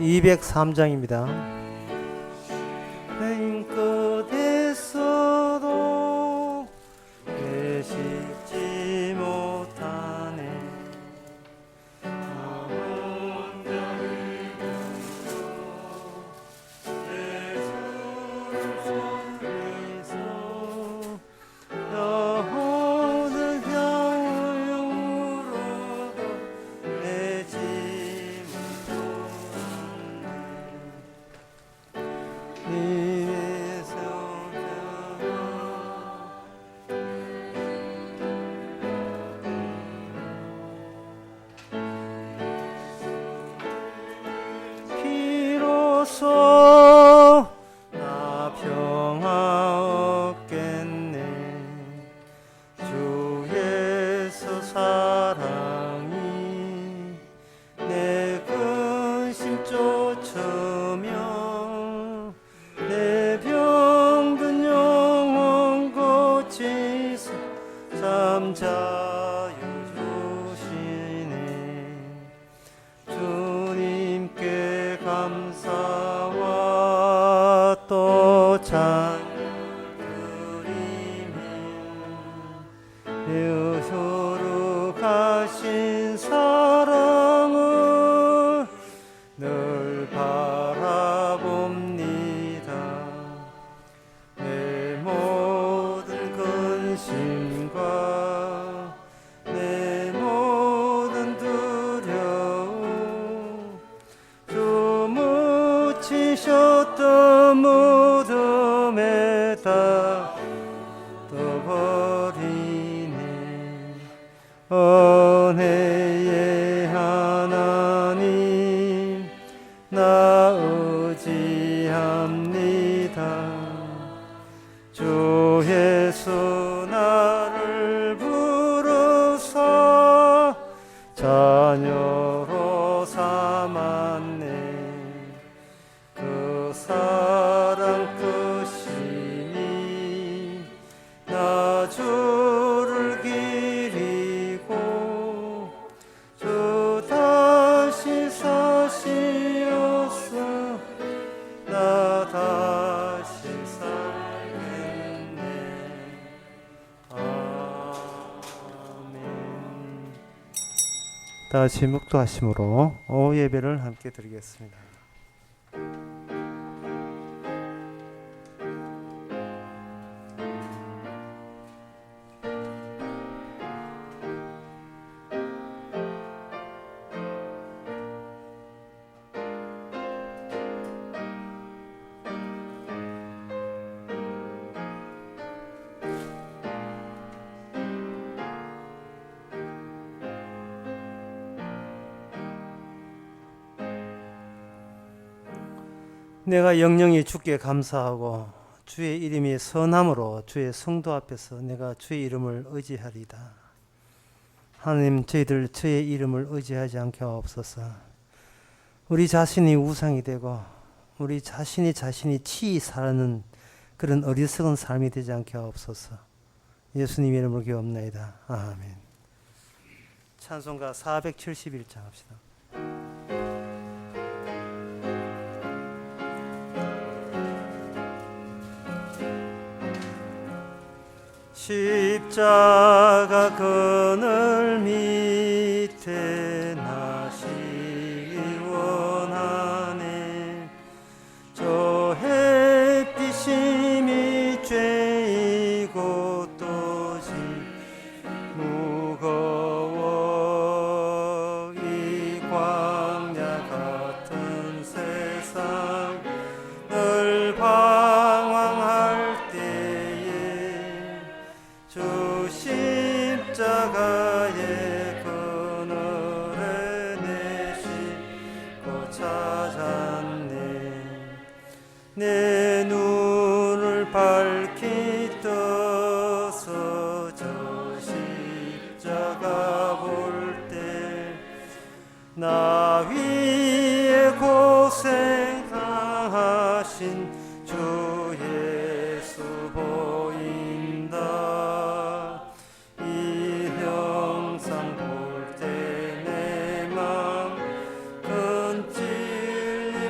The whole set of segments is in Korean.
203장입니다. 힘껏했어도 되시지 못하네. 나 혼자를 견디고 내 손을 속에서 영원한 향유로도 내 짐을 네 비로소 나 평화 얻겠네. 주에서 사랑이 내 근심 쫓으며 내 병든 영혼 고치사 참 자유 주시네. 주님께 감사와 또 찬양 드리며 효룩하신 사랑을 늘 바라봅니다. 내 모든 근심과 내 모든 두려움 주 묻히셨던 무덤에다 떠버리네. 은혜의 하나님 나 의지합니다. 주 예수 나를 부르사 자녀로 삼았네. 그 사랑 크심이 나 주를 기리고 주 다시 사시었어. 나 다시 살겠네. 아멘. 다시 묵도하심으로 오후 예배를 함께 드리겠습니다. 내가 영영이 주께 감사하고 주의 이름이 선함으로 주의 성도 앞에서 내가 주의 이름을 의지하리다. 하나님, 저희들 주의 이름을 의지하지 않게 하옵소서. 우리 자신이 우상이 되고 우리 자신이 치히 살아는 그런 어리석은 삶이 되지 않게 하옵소서. 예수님 이름으로 기도합나이다. 아멘. 찬송가 471장 합시다. 십자가 그늘 밑에 나시기 원하네. 저 햇빛이 죄이고 또지 무거워. 이 광야 같은 세상 늘 방황할 때에 주 십자가의 그늘에 내 싣고 찾았네. 내 눈을 밝히 떠서 저 십자가 볼 때 나 위에 고생하신 주 예수 보인다. 이 영상 볼 때 내 맘 끈찔리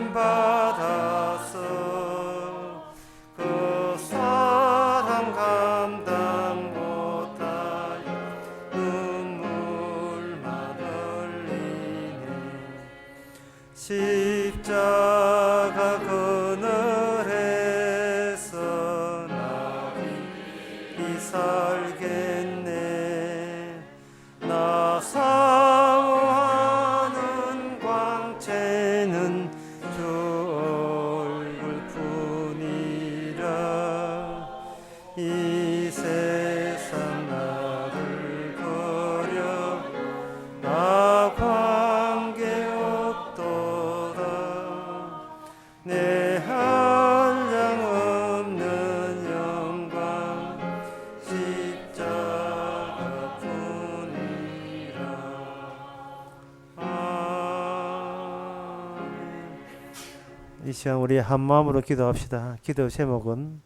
시간 우리 한 마음으로 기도합시다. 기도 제목은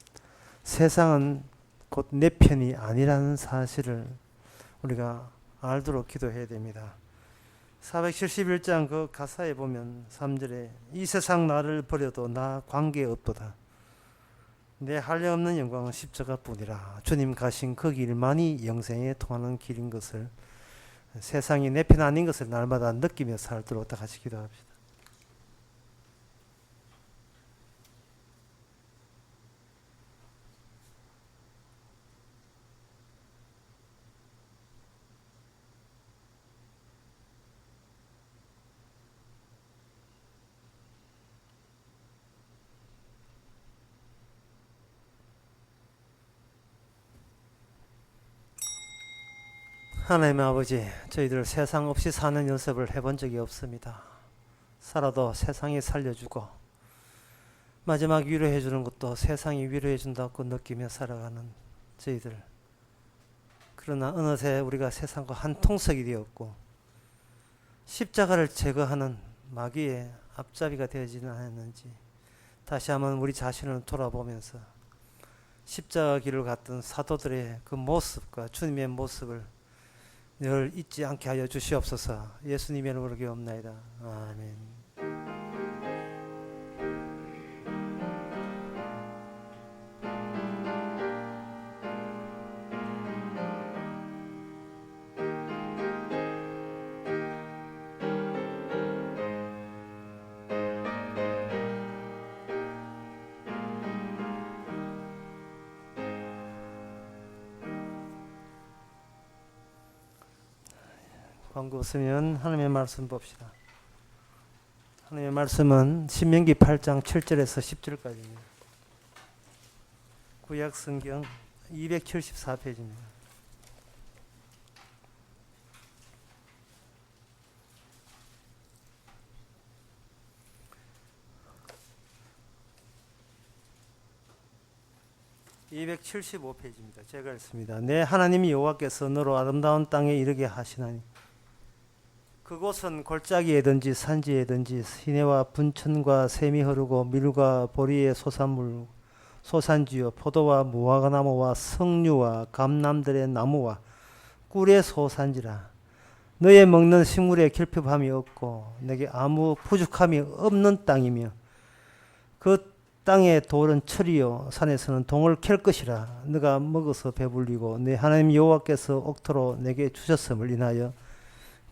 세상은 곧 내 편이 아니라는 사실을 우리가 알도록 기도해야 됩니다. 471장 그 가사에 보면 3절에 이 세상 나를 버려도 나 관계없도다. 내 한량없는 영광은 십자가뿐이라. 주님 가신 그 길만이 영생에 통하는 길인 것을, 세상이 내 편 아닌 것을 날마다 느끼며 살도록 다 같이 기도합시다. 하나님의 아버지, 저희들 세상 없이 사는 연습을 해본 적이 없습니다. 살아도 세상이 살려주고 마지막 위로해 주는 것도 세상이 위로해 준다고 느끼며 살아가는 저희들. 그러나 어느새 우리가 세상과 한 통속이 되었고 십자가를 제거하는 마귀의 앞잡이가 되어지는 않았는지 다시 한번 우리 자신을 돌아보면서 십자가 길을 갔던 사도들의 그 모습과 주님의 모습을 늘 잊지 않게 하여 주시옵소서. 예수님의 이름으로 기도합나이다. 아멘. 광고 없으면 하나님의 말씀 봅시다. 하나님의 말씀은 신명기 8장 7절에서 10절까지입니다. 구약 성경 274페이지입니다. (275페이지입니다) 제가 읽습니다. 내 하나님 여호와께서 너로 아름다운 땅에 이르게 하시나니 그곳은 골짜기에든지 산지에든지 시내와 분천과 샘이 흐르고 밀과 보리의 소산물 소산지요 포도와 무화과나무와 석류와 감람들의 나무와 꿀의 소산지라. 너의 먹는 식물에 결핍함이 없고 내게 아무 부족함이 없는 땅이며 그 땅의 돌은 철이요 산에서는 동을 캘 것이라. 너가 먹어서 배불리고 내 하나님 여호와께서 옥토로 내게 주셨음을 인하여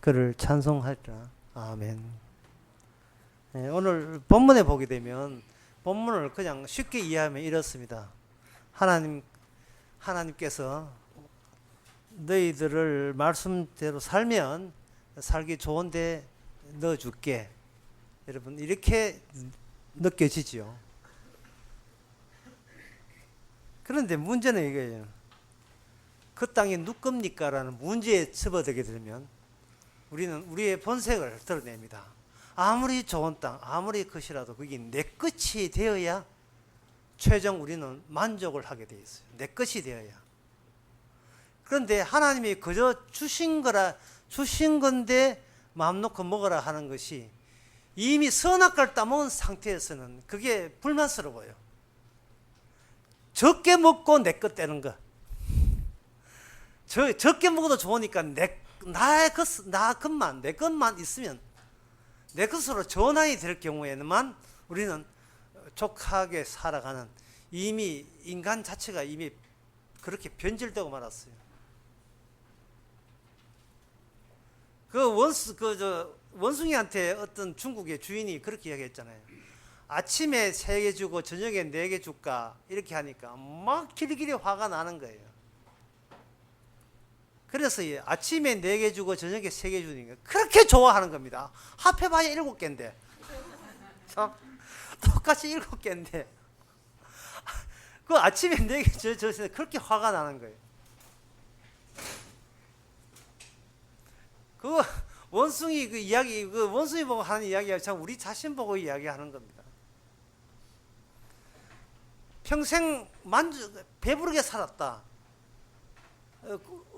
그를 찬송하리라. 아멘. 네, 오늘 본문에 보게 되면 본문을 그냥 쉽게 이해하면 이렇습니다. 하나님께서 너희들을 말씀대로 살면 살기 좋은데 넣어줄게. 여러분 이렇게 느껴지죠. 그런데 문제는 이거예요. 그 땅이 누구 겁니까? 라는 문제에 접어들게 되면 우리는 우리의 본색을 드러냅니다. 아무리 좋은 땅, 아무리 것이라도 그게 내 것이 되어야 최종 우리는 만족을 하게 되어 있어요. 내 것이 되어야. 그런데 하나님이 그저 주신 건데 마음 놓고 먹으라 하는 것이 이미 선악과를 따먹은 상태에서는 그게 불만스러워요. 적게 먹고 내 것 떼는 거. 적게 먹어도 좋으니까 내 것만 있으면 내 것으로 전환이 될 경우에만 우리는 족하게 살아가는, 이미 인간 자체가 이미 그렇게 변질되고 말았어요. 원숭이한테 어떤 중국의 주인이 그렇게 이야기했잖아요. 아침에 3개 주고 저녁에 4개 줄까 이렇게 하니까 막 길이길이 화가 나는 거예요. 그래서 아침에 4개 주고 저녁에 3개 주니까 그렇게 좋아하는 겁니다. 합해봐야 7개인데 똑같이 7개인데 그 아침에 4개 저 그렇게 화가 나는 거예요. 그 원숭이 그 이야기, 그 원숭이 보고 하는 이야기가 참 우리 자신 보고 이야기하는 겁니다. 평생 배부르게 살았다.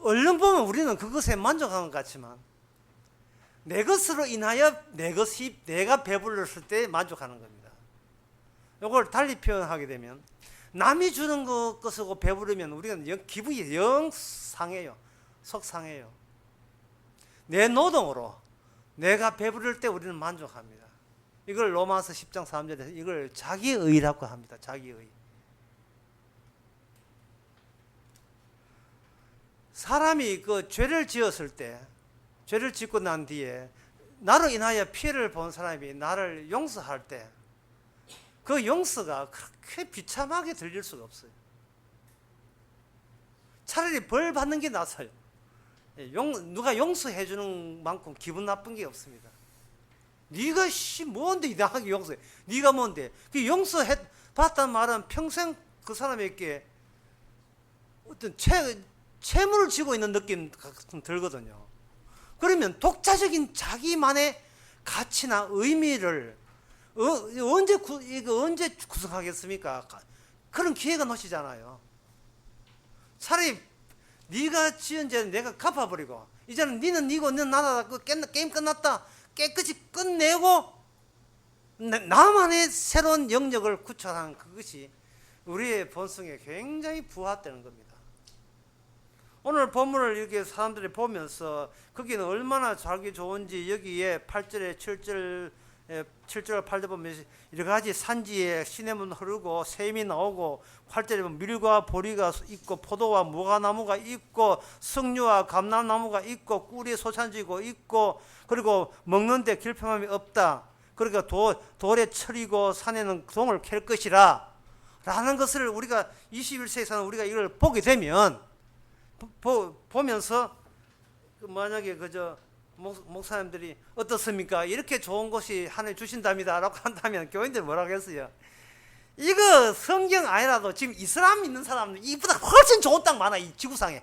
얼른 보면 우리는 그것에 만족한 것 같지만 내 것으로 인하여 내가 배불렀을 때 만족하는 겁니다. 이걸 달리 표현하게 되면 남이 주는 것으로 배부르면 우리가 기분이 영 상해요. 속 상해요. 내 노동으로 내가 배부를 때 우리는 만족합니다. 이걸 로마서 10장 3절에서 이걸 자기의라고 합니다. 자기의. 사람이 그 죄를 지었을 때, 죄를 짓고 난 뒤에 나로 인하여 피해를 본 사람이 나를 용서할 때 그 용서가 그렇게 비참하게 들릴 수가 없어요. 차라리 벌 받는 게 낫어요. 누가 용서해 주는 만큼 기분 나쁜 게 없습니다. 네가 뭔데 이상하게 용서해. 네가 뭔데. 그 용서해 받단 말은 평생 그 사람에게 어떤 채무를 지고 있는 느낌 들거든요. 그러면 독자적인 자기만의 가치나 의미를 언제 구성하겠습니까? 그런 기회가 놓치잖아요. 차라리 네가 지은 죄는 내가 갚아버리고 이제는 니는 니고 너는 나다. 게임 끝났다. 깨끗이 끝내고 나만의 새로운 영역을 구축하는 그것이 우리의 본성에 굉장히 부합되는 겁니다. 오늘 본문을 이렇게 사람들이 보면서 거기는 얼마나 살기 좋은지 여기에 8절에 7절 8절 보면 여러 가지 산지에 시냇문 흐르고 샘이 나오고 8절에 보면 밀과 보리가 있고 포도와 무화나무가 있고 석류와 감람나무가 있고 꿀이 솟아지고 있고 그리고 먹는데 길편함이 없다. 그러니까 돌에 철이고 산에는 동을 캘 것이라 라는 것을 우리가 21세기에서는 우리가 이걸 보게 되면 보면서 만약에 그저 목사님들이 어떻습니까? 이렇게 좋은 것이 하나님 주신답니다 라고 한다면 교인들 뭐라고 했어요? 이거 성경 아니라도 지금 이슬람 있는 사람들 이보다 훨씬 좋은 땅 많아. 이 지구상에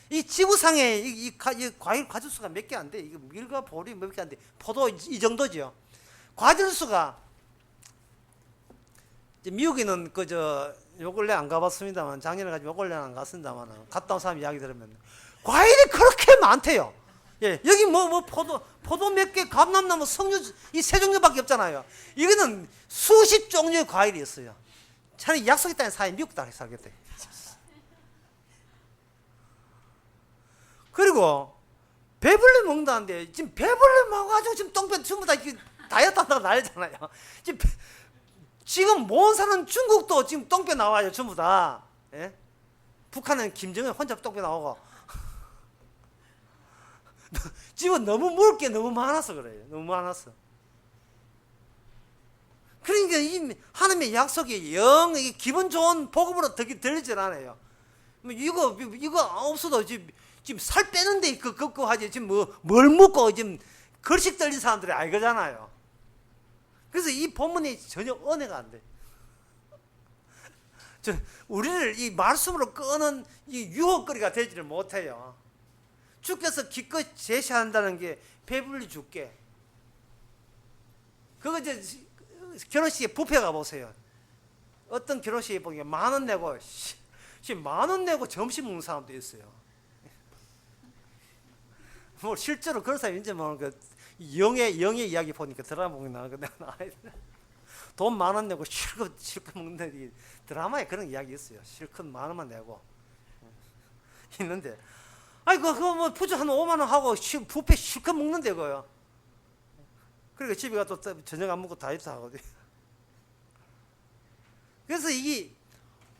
이 과일 과즙수가 몇 개 안 돼. 이거 밀과 보리 몇 개 안 돼. 포도 이 정도죠. 과즙수가 미국에는 그저 요 근래 안 가봤습니다만 작년에 가지고 요 근래는 안 갔습니다만 갔다 온 사람 이야기 들으면 과일이 그렇게 많대요. 예, 여기 포도 몇 개, 감람나무, 석류 이 세 종류밖에 없잖아요. 이거는 수십 종류의 과일이 있어요. 차라리 약속의 땅에 사야 미국 땅에 살겠대. 그리고 배불리 먹는다는데 지금 배불리 먹어가지고 지금 똥배 전부 다 다이어트 한다고 난리잖아요. 지금 못 사는 중국도 지금 똥배 나와요. 전부 다. 예? 북한은 김정은 혼자 똥배 나오고 집은 너무 먹을 게 너무 많아서 그래요. 너무 많아서. 그러니까 이 하나님의 약속이 영 기분 좋은 복음으로 들리질 않아요. 이거 없어도 지금 살 빼는데 그거 하지. 지금 뭘 먹고 지금 걸식 들린 사람들이 알거잖아요. 그래서 이 본문이 전혀 은혜가 안 돼. 우리를 이 말씀으로 끄는 이 유혹거리가 되지를 못해요. 주께서 기껏 제시한다는 게 배불리 줄게. 그거 이제 결혼식에 뷔페 가보세요. 어떤 결혼식에 보면 10,000원 내고 지금 10,000원 내고 점심 먹는 사람도 있어요. 뭐 실제로 그런 사람이 이제 뭐 그 영의 이야기 보니까 드라마 보면 나거든. 돈 10,000원 내고 실컷 먹는 드라마에 그런 이야기 있어요. 실컷 10,000원만 내고 있는데. 아니, 그거 뭐, 부자 한 5만 원 하고, 뷔페 실컷 먹는데, 그거요. 그러니까 집에 가서 저녁 안 먹고 다이어트 하거든요. 그래서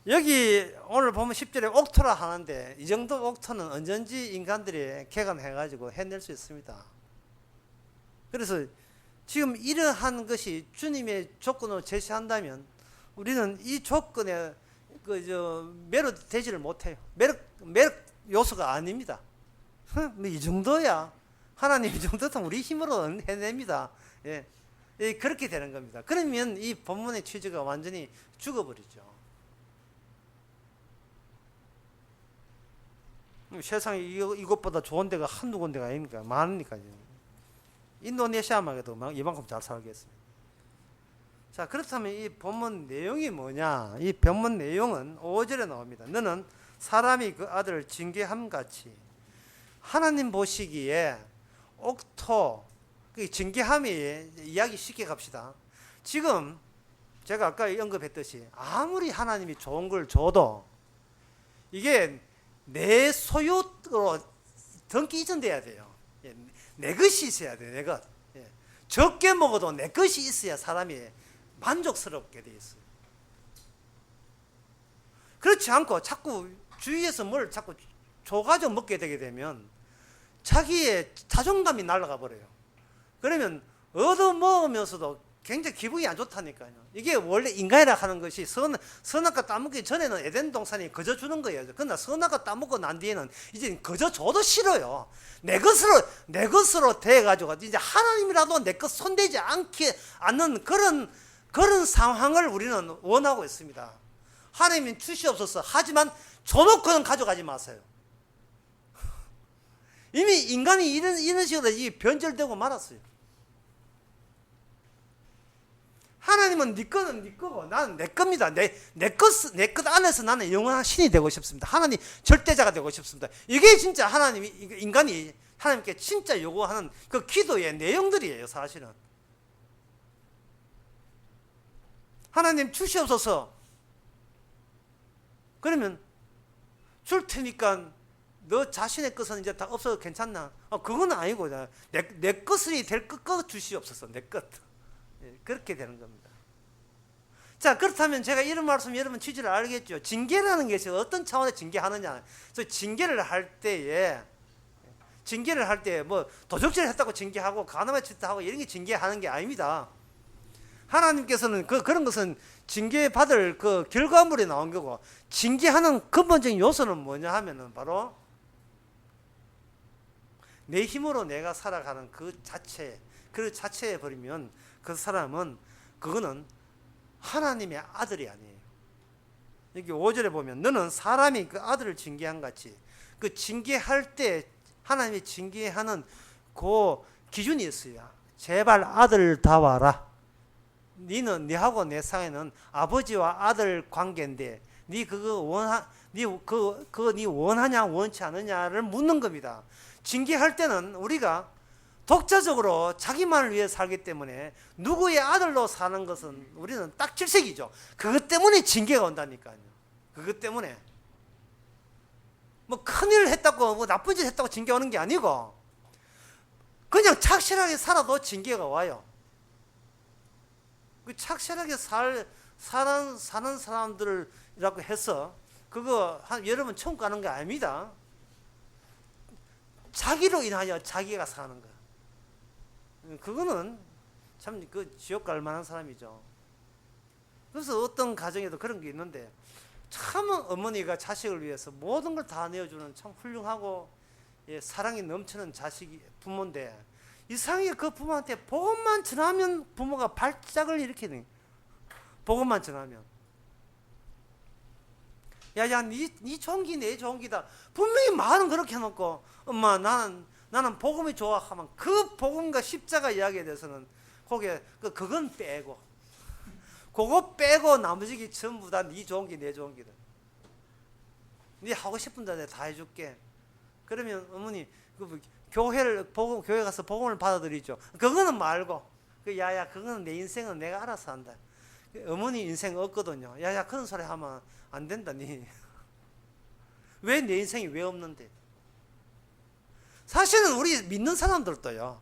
여기 오늘 보면 10절에 옥토라 하는데, 이 정도 옥토는 언제든지 인간들이 개간해가지고 해낼 수 있습니다. 그래서 지금 이러한 것이 주님의 조건으로 제시한다면, 우리는 이 조건에, 매료되지를 못해요. 매력 요소가 아닙니다. 이 정도야. 하나님 이 정도는 우리 힘으로 해냅니다. 예. 그렇게 되는 겁니다. 그러면 이 본문의 취지가 완전히 죽어버리죠. 세상에 이것보다 좋은 데가 한두 군데가 아닙니까? 많으니까요. 인도네시아만 해도 이만큼 잘 살겠습니다. 자, 그렇다면 이 본문 내용이 뭐냐? 이 본문 내용은 5절에 나옵니다. 너는 사람이 그 아들을 징계함같이 하나님 보시기에 옥토 징계함이 이야기 쉽게 갑시다. 지금 제가 아까 언급했듯이 아무리 하나님이 좋은 걸 줘도 이게 내 소유로 등기 이전돼야 돼요. 예, 내 것이 있어야 돼요. 내 것. 예, 적게 먹어도 내 것이 있어야 사람이 만족스럽게 돼 있어요. 그렇지 않고 자꾸 주위에서 뭘 자꾸 줘가지고 먹게 되게 되면 자기의 자존감이 날아가 버려요. 그러면 얻어먹으면서도 굉장히 기분이 안 좋다니까요. 이게 원래 인간이라 하는 것이 선악과 따먹기 전에는 에덴 동산이 거저 주는 거예요. 그러나 선악과 따먹고 난 뒤에는 이제 거저 줘도 싫어요. 내 것으로 돼가지고 이제 하나님이라도 내 것 손대지 않는 그런 상황을 우리는 원하고 있습니다. 하나님은 주시옵소서. 하지만 줘놓고는 가져가지 마세요. 이미 인간이 이런 식으로 변절되고 말았어요. 하나님은 네 거는 네 거고 나는 내 겁니다. 내 것 안에서 나는 영원한 신이 되고 싶습니다. 하나님 절대자가 되고 싶습니다. 이게 진짜 인간이 하나님께 진짜 요구하는 그 기도의 내용들이에요, 사실은. 하나님 주시옵소서. 그러면 줄 테니까 너 자신의 것은 이제 다 없어도 괜찮나? 그건 아니고 내 것이 될 것 주시옵소서. 내 것. 그렇게 되는 겁니다. 자, 그렇다면 제가 이런 말씀 여러분 취지를 알겠죠. 징계라는 것이 어떤 차원의 징계하느냐. 그래서 징계를 할 때에 뭐 도적질을 했다고 징계하고 간음을 했다고 이런 게 징계하는 게 아닙니다. 하나님께서는 그런 것은 징계받을 그 결과물이 나온 거고, 징계하는 근본적인 요소는 뭐냐 하면은 바로 내 힘으로 내가 살아가는 그 자체에 버리면 그 사람은 그거는 하나님의 아들이 아니에요. 여기 5절에 보면 너는 사람이 그 아들을 징계한 같이 그 징계할 때 하나님이 징계하는 그 기준이 있어요. 제발 아들다워라. 너하고 내 사이는 아버지와 아들 관계인데 네 원하냐 원치 않느냐를 묻는 겁니다. 징계할 때는 우리가 독자적으로 자기만을 위해 살기 때문에 누구의 아들로 사는 것은 우리는 딱 질색이죠. 그것 때문에 징계가 온다니까요. 그것 때문에 뭐 큰일 했다고 뭐 나쁜 짓 했다고 징계 오는 게 아니고 그냥 착실하게 살아도 징계가 와요. 그 착실하게 사는 사람들이라고 해서 그거 여러분 천국 가는 게 아닙니다. 자기로 인하여 자기가 사는 거. 그거는 참 지옥 갈 만한 사람이죠. 그래서 어떤 가정에도 그런 게 있는데 참 어머니가 자식을 위해서 모든 걸 다 내어주는 참 훌륭하고 사랑이 넘치는 부모인데 이상하게 그 부모한테 복음만 전하면 부모가 발작을 일으키는. 복음만 전하면 야야 네 종기 내 종기다. 분명히 말은 그렇게 해놓고 엄마 나는 복음이 좋아 하면 그 복음과 십자가 이야기에 대해서는 그건 빼고 그거 빼고 나머지 전부 다 네 종기 내 종기다. 네 하고 싶은 대로 다 해줄게. 그러면 어머니 교회 가서 복음을 받아들이죠. 그거는 말고 야야 그거는 내 인생은 내가 알아서 한다. 어머니 인생 없거든요. 야야 그런 소리 하면 안 된다. 왜 내 인생이 왜 없는데? 사실은 우리 믿는 사람들도요.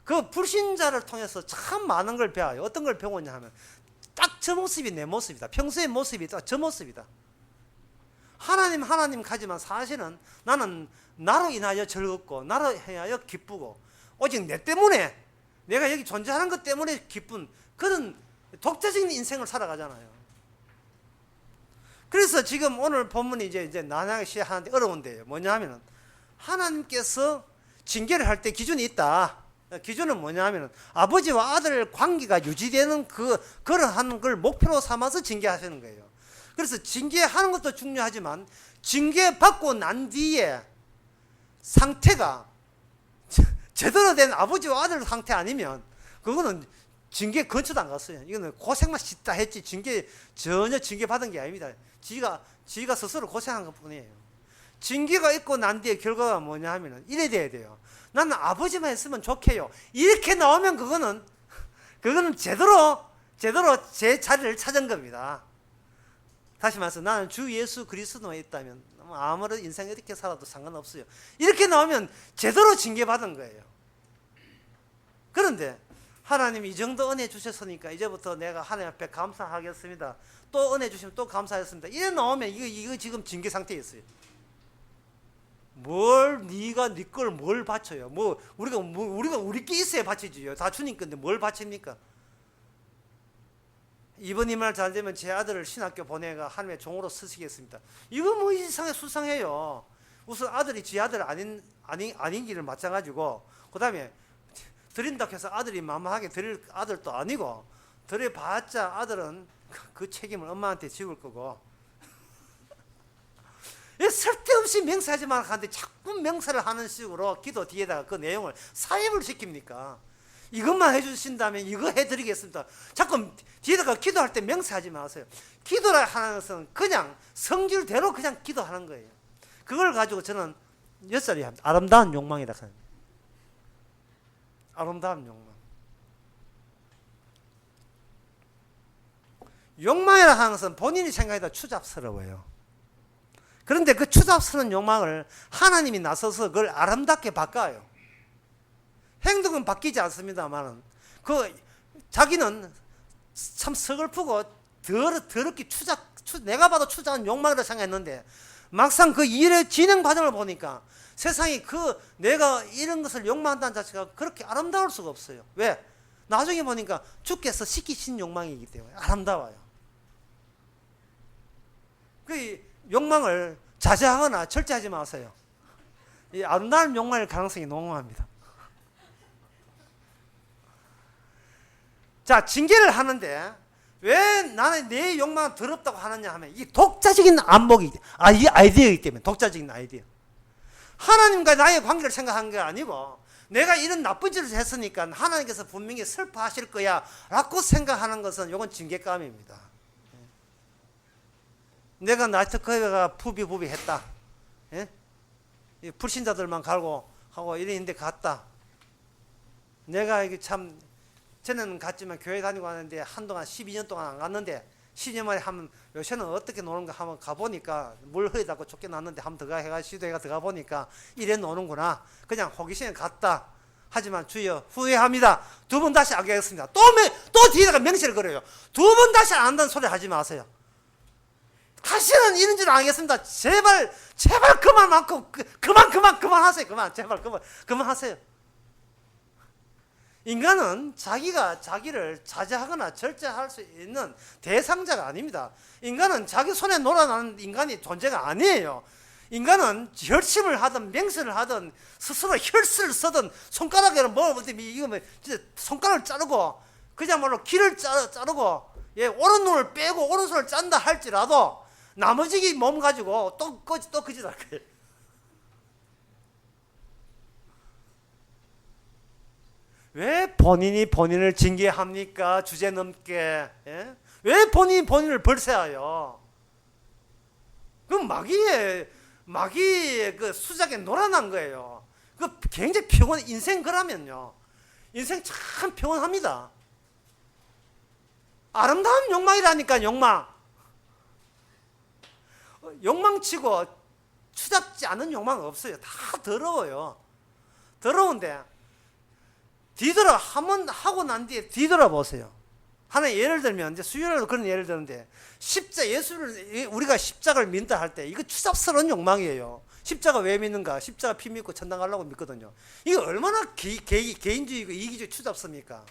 그 불신자를 통해서 참 많은 걸 배워요. 어떤 걸 배우냐 하면 딱 저 모습이 내 모습이다. 평소의 모습이 딱 저 모습이다. 하나님 가지만 사실은 나는 나로 인하여 즐겁고 나로 인하여 기쁘고 오직 내 때문에 내가 여기 존재하는 것 때문에 기쁜 그런 독자적인 인생을 살아가잖아요. 그래서 지금 오늘 본문이 이제 나누기 시작하는데 어려운데요. 뭐냐 하면은 하나님께서 징계를 할 때 기준이 있다. 기준은 뭐냐 하면은 아버지와 아들 관계가 유지되는 그러한 걸 목표로 삼아서 징계하시는 거예요. 그래서 징계하는 것도 중요하지만 징계받고 난 뒤에 상태가 제대로 된 아버지와 아들 상태 아니면 그거는 징계 근처도 안 갔어요. 이거는 고생만 씻다 했지 전혀 징계 받은 게 아닙니다. 지가 스스로 고생한 것 뿐이에요. 징계가 있고 난 뒤에 결과가 뭐냐 하면은 이래 돼야 돼요. 나는 아버지만 했으면 좋게요. 이렇게 나오면 그거는 제대로 제대로 제 자리를 찾은 겁니다. 다시 말해서 나는 주 예수 그리스도에 있다면 아무런 인생이 어떻게 살아도 상관없어요. 이렇게 나오면 제대로 징계받은 거예요. 그런데 하나님이 이 정도 은혜 주셨으니까 이제부터 내가 하나님 앞에 감사하겠습니다. 또 은혜 주시면 또 감사하겠습니다. 이래 나오면 이거 지금 징계 상태에 있어요. 네가 네 걸 뭘 바쳐요? 우리가 우리끼리 있어야 바치지요. 다 주님 건데 뭘 바칩니까? 이번 이 말 잘 되면 제 아들을 신학교 보내가 하나님의 종으로 쓰시겠습니다. 이거 뭐 이상해 수상해요. 우선 아들이 지 아들 아닌 길을 마찬가지고, 그 다음에 드린다고 해서 아들이 만만하게 드릴 아들도 아니고, 드려봤자 아들은 그 책임을 엄마한테 지울 거고, 쓸데없이 맹세하지 말라 하는데 자꾸 맹세를 하는 식으로 기도 뒤에다가 그 내용을 사입을 시킵니까? 이것만 해주신다면 이거 해드리겠습니다. 자꾸 뒤에다가 기도할 때 맹세하지 마세요. 기도라 하는 것은 그냥 성질대로 그냥 기도하는 거예요. 그걸 가지고 저는 6살이 아름다운 욕망이라 생각합니다. 아름다운 욕망. 욕망이라 하는 것은 본인이 생각해도 추잡스러워요. 그런데 그 추잡스러운 욕망을 하나님이 나서서 그걸 아름답게 바꿔요. 행동은 바뀌지 않습니다만 자기는 참 서글프고 더럽게 내가 봐도 추잡한 욕망이라고 생각했는데, 막상 그 일의 진행 과정을 보니까 세상이 내가 이런 것을 욕망한다는 자체가 그렇게 아름다울 수가 없어요. 왜? 나중에 보니까 주께서 시키신 욕망이기 때문에 아름다워요. 그 욕망을 자제하거나 절제하지 마세요. 이 아름다운 욕망일 가능성이 농후합니다. 자, 징계를 하는데 왜 나는 내 욕망은 더럽다고 하느냐 하면 이 독자적인 이 아이디어이기 때문에. 독자적인 아이디어. 하나님과 나의 관계를 생각한 게 아니고 내가 이런 나쁜 짓을 했으니까 하나님께서 분명히 슬퍼하실 거야 라고 생각하는 것은 이건 징계감입니다. 내가 나이트클럽가 부비 했다. 예? 불신자들만 갈고 하고 이랬는데 갔다. 내가 이게 참 저는 갔지만 교회 다니고 하는데 한동안 12년 동안 안 갔는데 12년 만에 하면 요새는 어떻게 노는가 한번 가보니까 물 허리다고 쫓겨났는데 한번 더 해가 시도해가 들어가 보니까 이래 노는구나. 그냥 호기심에 갔다. 하지만 주여 후회합니다. 두 번 다시 안 가겠습니다. 또 뒤에다가 명시를 걸어요. 두 번 다시 안 한다는 소리 하지 마세요. 다시는 이런 짓 안 하겠습니다. 제발 그만하세요. 제발 그만하세요. 인간은 자기가 자기를 자제하거나 절제할 수 있는 대상자가 아닙니다. 인간은 자기 손에 놀아나는 인간이 존재가 아니에요. 인간은 결심을 하든 맹세를 하든 스스로 혈세를 쓰든 손가락으로 이거 진짜 손가락을 자르고 그야말로 길을 자르고 오른눈을 빼고 오른손을 짠다 할지라도 나머지 몸 가지고 또 거짓 할 거예요. 왜 본인이 본인을 징계합니까? 주제넘게. 예? 왜 본인이 본인을 벌새하여? 그럼 마귀의 그 수작에 놀아난 거예요. 그 굉장히 인생 그러면요. 인생 참 평온합니다. 아름다운 욕망이라니까, 욕망. 욕망치고 추잡지 않은 욕망은 없어요. 다 더러워요. 더러운데 한번 하고 난 뒤에 뒤돌아보세요. 하나 예를 들면 이제 수요일에도 그런 예를 드는데 예수를 우리가 십자가를 믿다 할 때 이거 추잡스러운 욕망이에요. 십자가 왜 믿는가? 십자가 피 믿고 천당 가려고 믿거든요. 이거 얼마나 개인주의고 이기주의 추잡습니까?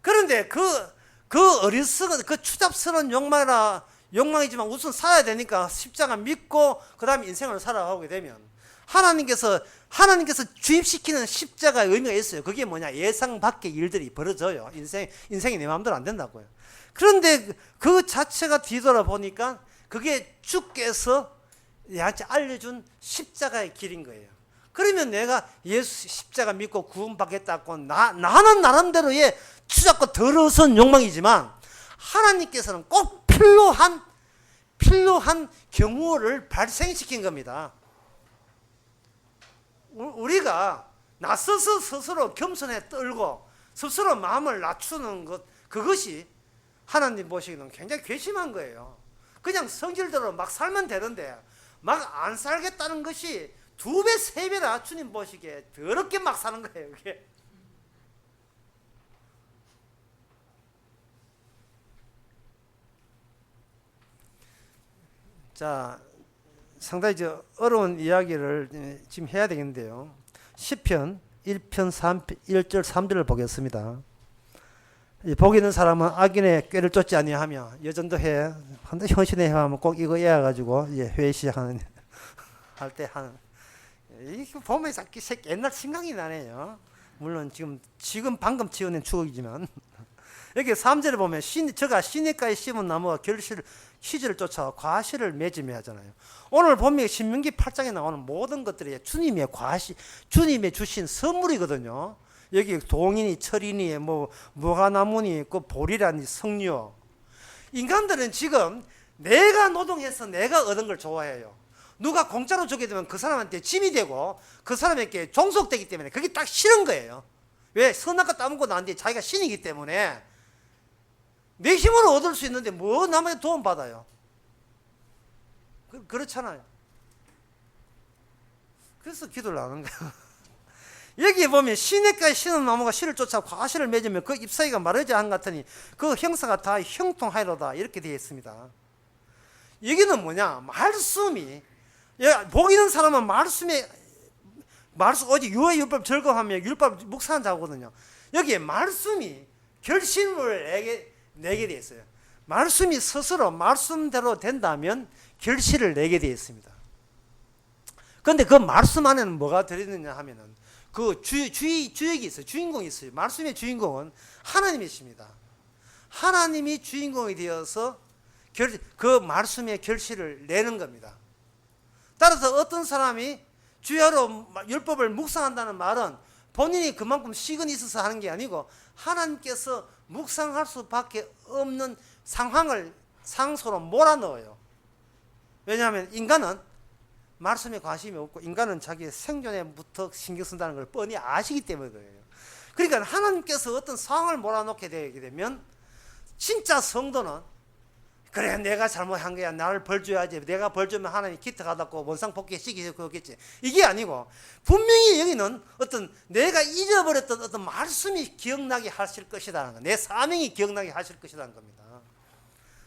그런데 그 어리석은 그 추잡스러운 욕망이지만 우선 살아야 되니까 십자가 믿고 그 다음에 인생을 살아가게 되면 하나님께서 주입시키는 십자가의 의미가 있어요. 그게 뭐냐? 예상 밖의 일들이 벌어져요. 인생이 내 마음대로 안 된다고요. 그런데 그 자체가 뒤돌아보니까 그게 주께서 나한테 알려준 십자가의 길인 거예요. 그러면 내가 예수 십자가 믿고 구원받겠다고 나는 나름대로의 추잡고 더러운 욕망이지만 하나님께서는 꼭 필요한 경우를 발생시킨 겁니다. 우리가 나서서 스스로 겸손에 떨고 스스로 마음을 낮추는 것, 그것이 하나님 보시기는 굉장히 괘씸한 거예요. 그냥 성질대로 막 살면 되는데 막 안 살겠다는 것이 2배, 3배나 주님 보시기에 더럽게 막 사는 거예요. 그게. 자, 상당히 어려운 이야기를 지금 해야 되겠는데요. 시편 1편 1절 3절을 보겠습니다. 복 있는 사람은 악인의 꾀를 쫓지 아니하며 여전도 해. 한번 헌신해 하면 꼭 이거 해가지고 회의 시작하는 할 때 하는. 이거 보면 옛날 생각이 나네요. 물론 지금 방금 지어낸 추억이지만 여기 3절에 보면 저가 시냇가에 심은 나무가 시절을 쫓아 과실을 맺으며 하잖아요. 오늘 보면 신명기 8장에 나오는 모든 것들이 주님의 주신 선물이거든요. 여기 동이니 철이니 무화나무니 그 보리라니 석류. 인간들은 지금 내가 노동해서 내가 얻은 걸 좋아해요. 누가 공짜로 주게 되면 그 사람한테 짐이 되고 그 사람에게 종속되기 때문에 그게 딱 싫은 거예요. 왜? 선악과 따먹고 나는데 자기가 신이기 때문에 내 힘으로 얻을 수 있는데 뭐 남의 도움 받아요. 그렇잖아요. 그래서 기도를 안 하는 거예요. 여기 보면 시냇가에 심은 나무가 씨를 쫓아 과실을 맺으면 그 잎사귀가 마르지 않은 것 같으니 그 형사가 다 형통하리로다 이렇게 되어 있습니다. 여기는 뭐냐? 말씀이 복 있는 사람은 말씀 오직 유의 율법 즐거워하며 율법 묵상한 자거든요. 여기에 말씀이 결실을 내게 되어 있어요. 말씀이 스스로 말씀대로 된다면 결실을 내게 되어 있습니다. 그런데 그 말씀 안에는 뭐가 들어있느냐 하면은 그 주역이 있어요. 주인공이 있어요. 말씀의 주인공은 하나님이십니다. 하나님이 주인공이 되어서 그 말씀의 결실을 내는 겁니다. 따라서 어떤 사람이 주야로 율법을 묵상한다는 말은 본인이 그만큼 시근이 있어서 하는 게 아니고 하나님께서 묵상할 수밖에 없는 상소로 몰아넣어요. 왜냐하면 인간은 말씀에 관심이 없고 인간은 자기 생존에부터 신경 쓴다는 걸 뻔히 아시기 때문에 그래요. 그러니까 하나님께서 어떤 상황을 몰아넣게 되게 되면 진짜 성도는 그래 내가 잘못한 거야 나를 벌 줘야지 내가 벌 주면 하나님 기특하다고 원상 복귀시키겠지 그거겠지 이게 아니고 분명히 여기는 어떤 내가 잊어버렸던 어떤 말씀이 기억나게 하실 것이라는 거 내 사명이 기억나게 하실 것이라는 겁니다.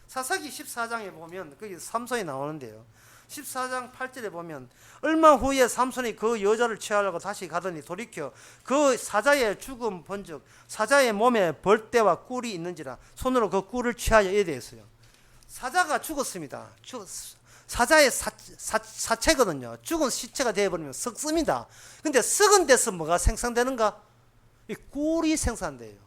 사사기 14장에 보면 거기 삼손이 나오는데요. 14장 8절에 보면 얼마 후에 삼손이 그 여자를 취하려고 다시 가더니 돌이켜 그 사자의 죽음 본즉 사자의 몸에 벌떼와 꿀이 있는지라 손으로 그 꿀을 취하여 이르되 사자가 죽었습니다. 사자의 사체거든요. 죽은 시체가 되어버리면 썩습니다. 근데 썩은 데서 뭐가 생산되는가? 이 꿀이 생산돼요.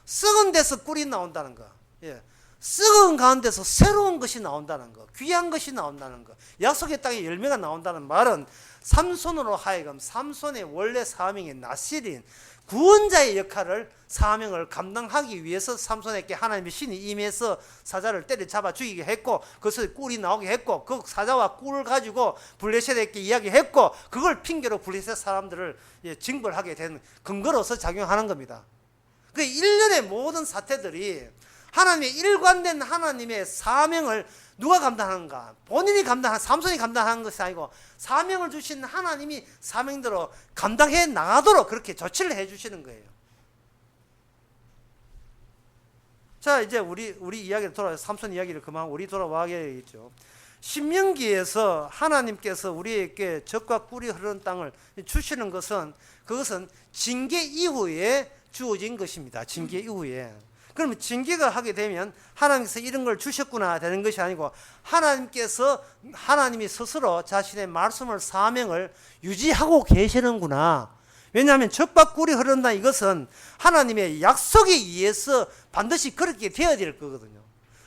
썩은 데서 꿀이 나온다는 거. 예. 썩은 가운데서 새로운 것이 나온다는 거, 귀한 것이 나온다는 거, 약속의 땅에 열매가 나온다는 말은 삼손으로 하여금 삼손의 원래 사명인 나실인 구원자의 역할을 사명을 감당하기 위해서 삼손에게 하나님의 신이 임해서 사자를 때려잡아 죽이게 했고 그것을 꿀이 나오게 했고 그 사자와 꿀을 가지고 블레셋에게 이야기했고 그걸 핑계로 블레셋 사람들을 징벌하게 된 근거로서 작용하는 겁니다. 그 일련의 모든 사태들이 하나님의 일관된 하나님의 사명을 누가 감당하는가? 본인이 삼손이 감당하는 것이 아니고 사명을 주신 하나님이 사명대로 감당해 나가도록 그렇게 조치를 해 주시는 거예요. 자, 이제 우리 이야기를 삼손 이야기를 그만 우리 돌아와야겠죠. 신명기에서 하나님께서 우리에게 젖과 꿀이 흐르는 땅을 주시는 것은 그것은 징계 이후에 주어진 것입니다. 징계 이후에. 그러면 징계가 하게 되면 하나님께서 이런 걸 주셨구나 되는 것이 아니고 하나님이 스스로 자신의 말씀을 사명을 유지하고 계시는구나. 왜냐하면 젖과 꿀이 흐른다 이것은 하나님의 약속에 의해서 반드시 그렇게 되어야 될 거거든요.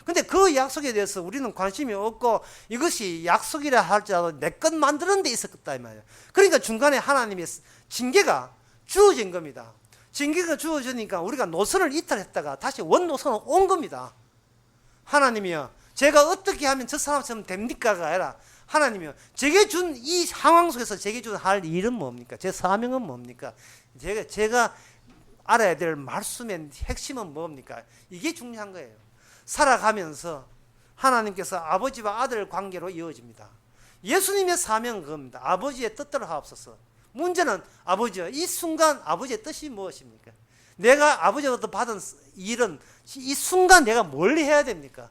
근데 그 약속에 대해서 우리는 관심이 없고 이것이 약속이라 할지라도 내 것 만드는 데 있었다 이 말이에요. 그러니까 중간에 하나님의 징계가 주어진 겁니다. 징계가 주어지니까 우리가 노선을 이탈했다가 다시 원노선으로 온 겁니다. 하나님이요, 제가 어떻게 하면 저 사람처럼 됩니까가 아니라 하나님이요, 제게 준 이 상황 속에서 제게 준 할 일은 뭡니까? 제 사명은 뭡니까? 제가 알아야 될 말씀의 핵심은 뭡니까? 이게 중요한 거예요. 살아가면서 하나님께서 아버지와 아들 관계로 이어집니다. 예수님의 사명은 그겁니다. 아버지의 뜻대로 하옵소서. 문제는 아버지요. 이 순간 아버지의 뜻이 무엇입니까? 내가 아버지로부터 받은 일은 이 순간 내가 뭘 해야 됩니까?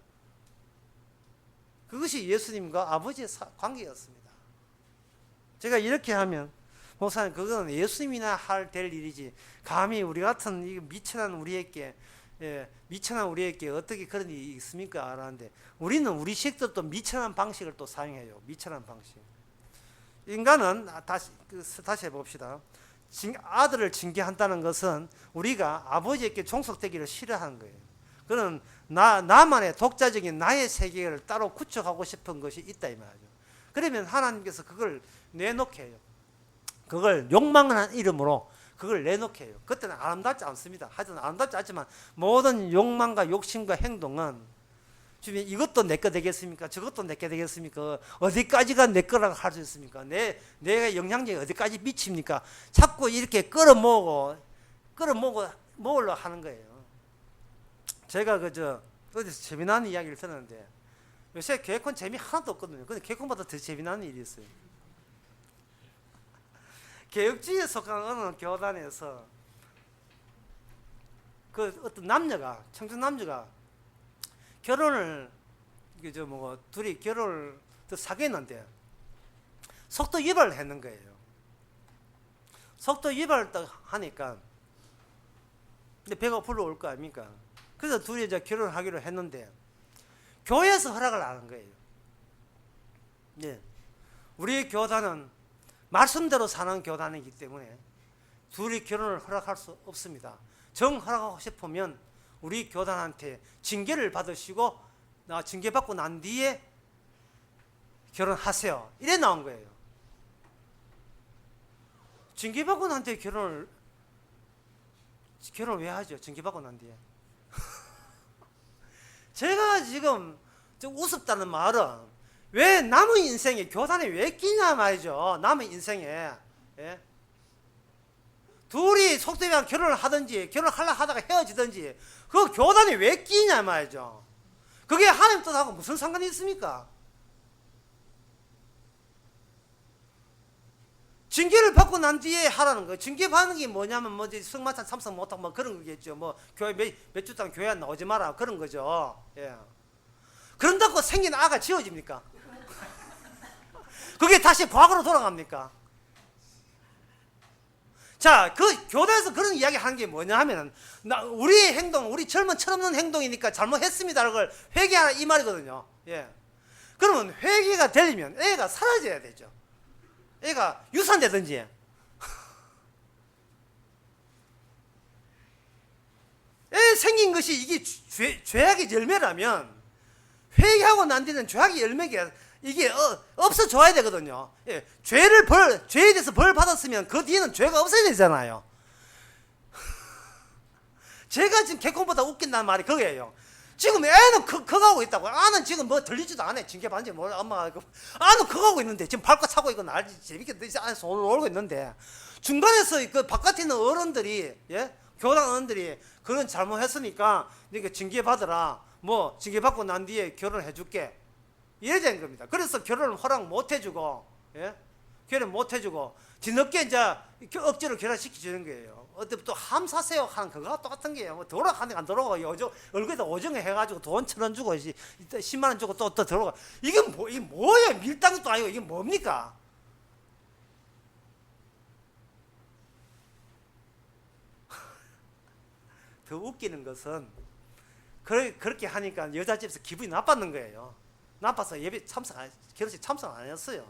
그것이 예수님과 아버지의 관계였습니다. 제가 이렇게 하면 목사님 그거는 예수님이나 될 일이지 감히 우리 같은 이 미천한 우리에게 어떻게 그런 일이 있습니까? 라는데 우리는 우리 식도 또 미천한 방식을 또 사용해요. 미천한 방식. 인간은 다시 해봅시다. 아들을 징계한다는 것은 우리가 아버지에게 종속되기를 싫어하는 거예요. 그는 나만의 독자적인 나의 세계를 따로 구축하고 싶은 것이 있다 이 말이죠. 그러면 하나님께서 그걸 내놓게 해요. 그걸 욕망한 이름으로 그걸 내놓게 해요. 그때는 아름답지 않습니다. 하여튼 아름답지 않지만 모든 욕망과 욕심과 행동은 주님 이것도 내 거 되겠습니까? 저것도 내 거 되겠습니까? 어디까지가 내 거라고 할 수 있습니까? 내가 영향력이 어디까지 미칩니까? 자꾸 이렇게 끌어모으려고 하는 거예요. 제가 어디서 재미나는 이야기를 들었는데 요새 개콘 재미 하나도 없거든요. 근데 개콘보다 더 재미나는 일이 있어요. 개혁주의에 속한 어느 교단에서 그 어떤 청춘 남녀가 결혼을 둘이 결혼을 사귀었는데 속도 위반을 했는 거예요. 속도 위반을 딱 하니까 근데 배가 불러올 거 아닙니까? 그래서 둘이 이제 결혼을 하기로 했는데 교회에서 허락을 안 한 거예요. 예. 우리 교단은 말씀대로 사는 교단이기 때문에 둘이 결혼을 허락할 수 없습니다. 정 허락하고 싶으면 우리 교단한테 징계를 받으시고 징계받고 난 뒤에 결혼하세요. 이래 나온 거예요. 징계받고 난 뒤에 결혼을 왜 하죠? 징계받고 난 뒤에. 제가 지금 좀 우습다는 말은 왜 남의 인생에 교단에 왜 끼냐 말이죠. 남의 인생에. 예? 둘이 속되면 결혼을 하든지 결혼하려 하다가 헤어지든지 그 교단에 왜 끼냐 말이죠. 그게 하나님 뜻하고 무슨 상관이 있습니까? 징계를 받고 난 뒤에 하라는 거예요. 징계 받는 게 뭐냐면 성만찬 참석 못하고 그런 거겠죠. 교회 몇 주 동안 교회 안 나오지 마라 그런 거죠. 예. 그런다고 생긴 아가 지워집니까? 그게 다시 과거로 돌아갑니까? 자, 그 교대에서 그런 이야기 하는 게 뭐냐 하면은 우리의 행동, 우리 젊은 철없는 행동이니까 잘못했습니다라는 걸 회개하라 이 말이거든요. 예. 그러면 회개가 되려면 애가 사라져야 되죠. 애가 유산되든지. 애 생긴 것이 이게 죄악의 열매라면 회개하고 난 뒤는 죄악의 열매가 이게 없어져야 되거든요. 예, 죄에 대해서 벌 받았으면 그 뒤에는 죄가 없어야 되잖아요. 제가 지금 개콘보다 웃긴다는 말이 그거예요. 지금 애는 커가고 있다고. 아는 지금 들리지도 않아. 징계받는지 몰라. 엄마가 아는 커가고 있는데 지금 밟고 차고 이거 알지. 재밌게 안에서 놀고 있는데 중간에서 그 바깥에 있는 어른들이 교단 어른들이 그런 잘못했으니까 네가 징계받으라. 징계받고 난 뒤에 결혼해줄게. 이래 된 겁니다. 그래서 결혼을 허락 못 해주고, 결혼 못 해주고, 뒤늦게 이제 억지로 결혼시켜주는 거예요. 어때 또 함사세요 하는 그거와 똑같은 게요. 돌아가는 안 돌아가고, 얼굴에다 오정해 해가지고 돈 1,000원 주고, 10만원 주고 또 들어가. 이게 뭐예요? 밀당도 아니고, 이게 뭡니까? 더 웃기는 것은, 그렇게 하니까 여자집에서 기분이 나빴는 거예요. 나빠서 결혼식 참석 안 했어요.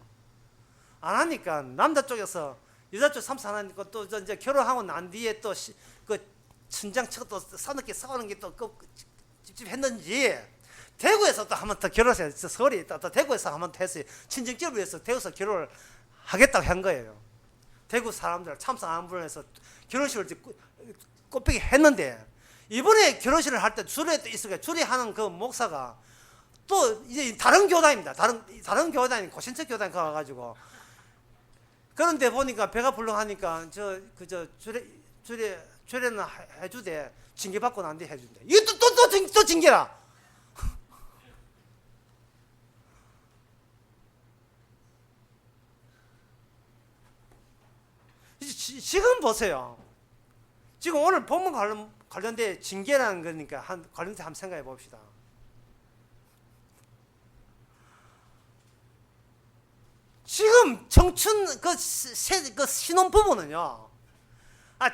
안 하니까 남자 쪽에서 여자 쪽 참석 안 하니까 또 이제 결혼하고 난 뒤에 또 그 친장 측 또 싸늦게 싸우는 게 또 찝찝했는지 대구에서 또 한 번 더 결혼해서 서울에 또 대구에서 한 번 더 했어요. 친정집을 위해서 대구에서 결혼을 하겠다고 한 거예요. 대구 사람들 참석 안 불러서 결혼식을 꽃배기 했는데 이번에 결혼식을 할 때 줄에 또 있어요. 줄에 하는 그 목사가 또 이제 다른 교단입니다. 다른 교단이 고신척 교단 가가지고 그런데 보니까 배가 불렁하니까 주례는 해주대. 징계받고 난 뒤에 해준대. 이게 또 징계라. 지금 보세요. 지금 오늘 본문 관련된 징계라는 거니까 관련돼서 한번 생각해 봅시다. 지금 청춘 그 신혼부부는요,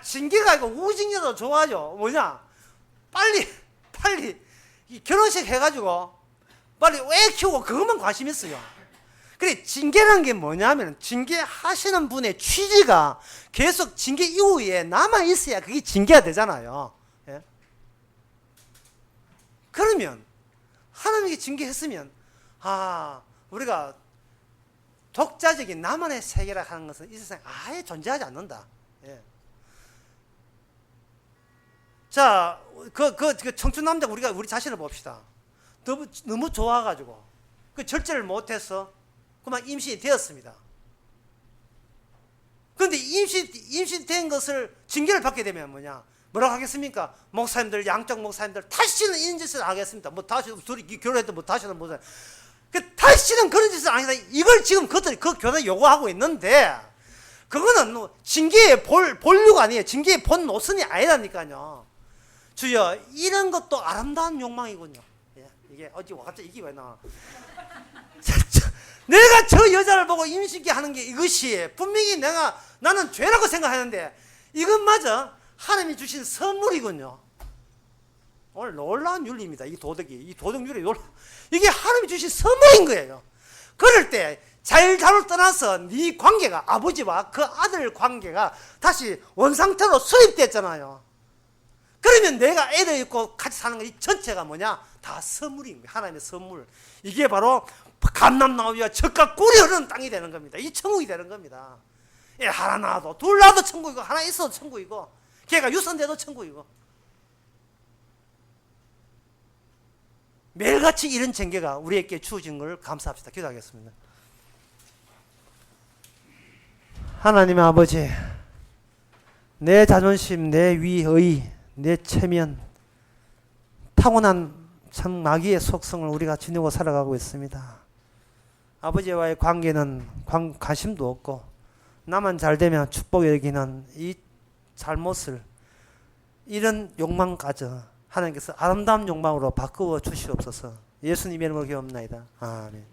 징계가 아니고 우징계도 좋아하죠. 뭐냐? 빨리 이 결혼식 해가지고 빨리 애 키우고 그것만 관심 있어요. 그래, 징계라는 게 뭐냐면, 징계하시는 분의 취지가 계속 징계 이후에 남아 있어야 그게 징계가 되잖아요. 예? 그러면 하나님께 징계했으면 우리가 독자적인 나만의 세계라 하는 것은 이 세상에 아예 존재하지 않는다. 예. 자, 그 청춘 남자 우리 자신을 봅시다. 너무 좋아가지고 그 절제를 못해서 그만 임신이 되었습니다. 그런데 임신된 것을 징계를 받게 되면 뭐라고 하겠습니까? 목사님들, 양쪽 목사님들, 다시는 이런 짓을 안 하겠습니다. 다시 둘이 결혼했던 다시는 못해. 다시는 그런 짓을 안 하겠다. 이걸 지금 그들이 그 교단이 요구하고 있는데, 그거는 징계의 본류가 아니에요. 징계의 본 노선이 아니라니까요. 주여, 이런 것도 아름다운 욕망이군요. 예, 이게 갑자기 이게 왜 나와? 내가 저 여자를 보고 임신케 하는 게 이것이 분명히 나는 죄라고 생각하는데, 이것마저 하나님이 주신 선물이군요. 오늘 놀라운 윤리입니다. 이 도덕윤리 이게 하나님이 주신 선물인 거예요. 그럴 때 자유를 떠나서 네 관계가, 아버지와 그 아들 관계가 다시 원상태로 수립됐잖아요. 그러면 내가 애를 있고 같이 사는 거 이 전체가 다 선물입니다. 하나님의 선물. 이게 바로 감람나무와 젖과 꿀이 흐르는 땅이 되는 겁니다. 이 천국이 되는 겁니다. 예, 하나 낳아도 둘 낳아도 천국이고, 하나 있어도 천국이고, 걔가 유선돼도 천국이고. 매일같이 이런 징계가 우리에게 주어진 걸 감사합시다. 기도하겠습니다. 하나님 아버지, 내 자존심, 내 위의, 내 체면, 타고난 참 마귀의 속성을 우리가 지니고 살아가고 있습니다. 아버지와의 관계는 관심도 없고, 나만 잘 되면 축복 여기는 이 잘못을, 이런 욕망까지 하나님께서 아름다운 욕망으로 바꾸어 주시옵소서. 예수님의 이름으로 기도합나이다. 아멘.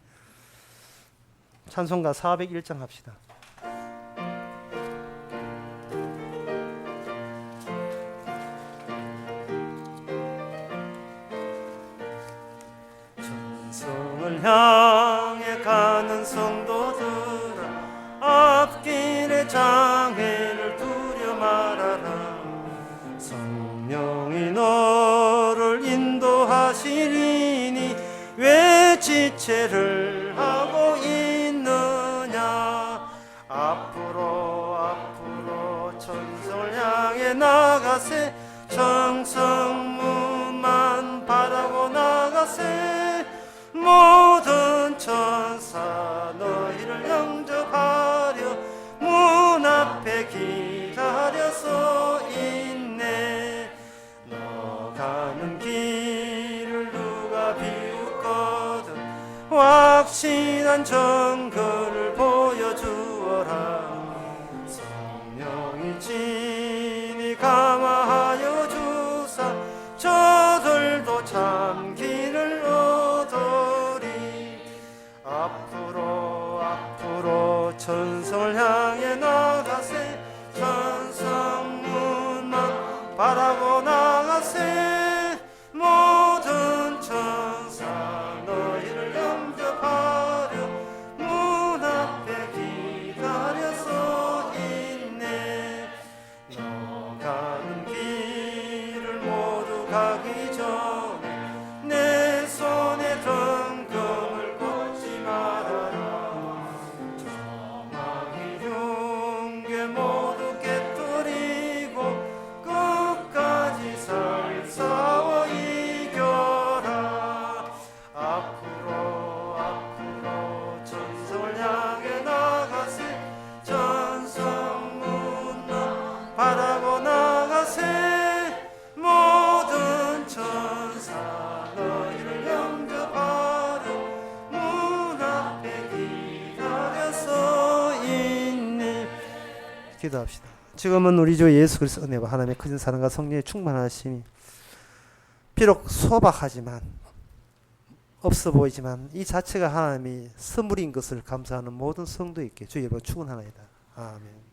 찬송가 401장 합시다. 천성을 향해 가는 성도들아, 앞길의 장애를 두려 말아라. 성령이 너를 인도하시리니 왜 지체를 하고 있느냐. 앞으로 천성을 향해 나가세. 정성문만 바라고 나가세. 모든 천사 너희를 영접하려 문 앞에 기다려서 있네. 너 가는 길을 누가 비웃거든 확신한 정거를 보여주어라. 성령이 진히 감화하여 주사 저들도 참 길을 얻으리. 앞으로 천성을 향해 나가세. 천성문만 바라고 나가세. 모든 천사 너희를 영접하려 문 앞에 기다려서 있네. 너 가는 길을 모두 가기 전에 내 손에 등금을 꽂지 말아라. 저망이 흉계 모두 깨뜨리고 끝까지 살 싸워 이겨라. 앞으로 천성을 향해 나가세. 천성문만 바라고 나가세. 모든 천사 너희를 영접하려 문 앞에 기다려서 있네. 기도합시다. 지금은 우리 주 예수 그리스도 은혜와 하나님의 크신 사랑과 성령의 충만하심이 비록 소박하지만 없어 보이지만 이 자체가 하나님이 선물인 것을 감사하는 모든 성도에게 주의 이름으로 축원하나이다. 아멘.